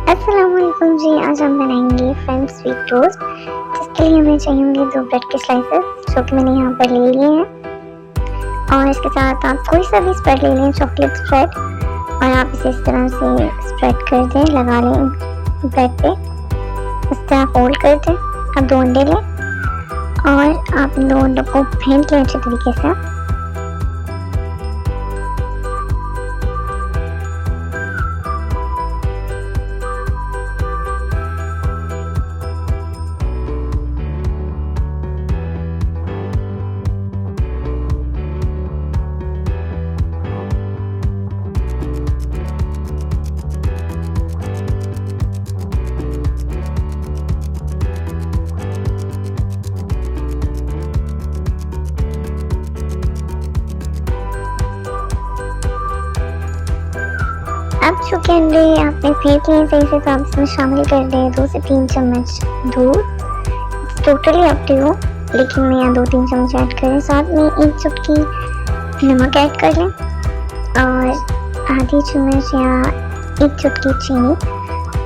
अस्सलामुअलैकुम जी। आज हम बनाएंगे फ्रेंच स्वीट टोस्ट, जिसके लिए हमें चाहिए होंगे 2 ब्रेड के स्लाइसेस, जो कि मैंने यहाँ पर ले लिए हैं। और इसके साथ आप कोई सा भी स्प्रेड ले लें, चॉकलेट स्प्रेड, और आप इसे इस तरह से स्प्रेड कर दें, लगा लें ब्रेड पे, इस तरह फोल्ड कर दें। अब 2 अंडे लें और आप 2 अंडों को फेंट लें अच्छे तरीके से। अब चूँकि अंडे आपने फेंट लिए सही से, तो आप इसमें शामिल कर दें 2 से 3 चम्मच दूध। टोटली अप टू यू, लेकिन मैं यहाँ 2-3 चम्मच ऐड करें। साथ में 1 चुटकी नमक ऐड कर लें और आधी चम्मच या 1 चुटकी चीनी,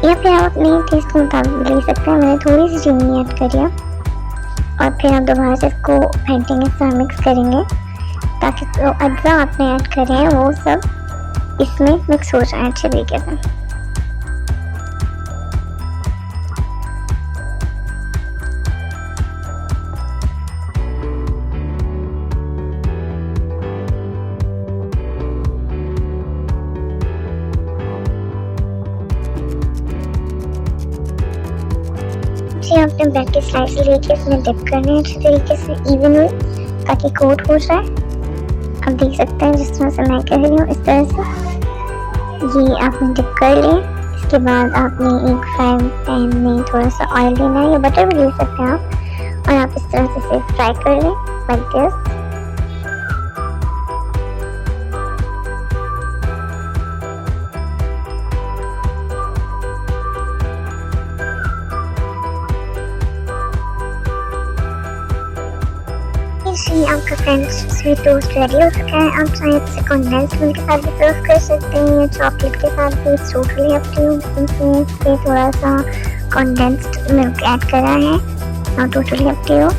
या फिर आप अपने टेस्ट के मुताबिक ले सकते हैं। मैंने थोड़ी सी चीनी ऐड करी है। और फिर आप दोबारा से इसको फेंटेंगे, इस तरह मिक्स करेंगे ताकि जो अज्जा आपने ऐड करे हैं वो सब इसमें मिक्स हो जाए अच्छे तरीके से। जी, आपने ब्रेड के स्लाइस लेके इसमें डिप करने हैं अच्छे तरीके से इवनली, ताकि कोट हो जाए। आप देख सकते हैं जिस तरह से मैं कह रही हूँ, इस तरह से ये आपने डिप कर लिया। इसके बाद आपने एक फ्राई पैन में थोड़ा सा ऑयल लेना है, या बटर भी ले सकते हैं आप, और आप इस तरह से इसे फ्राई कर लें लाइक दिस। जी, आपका फ्रेंच स्वीट टोस्ट रेडी हो चुका है। आप चाहें इसे कंडेंस्ड मिल्क के साथ भी सर्व कर सकते हैं या चॉकलेट के साथ भी, टोटली अप टू यू। इसमें थोड़ा सा कंडेंस्ड मिल्क ऐड करा है और टोटली अप टू यू।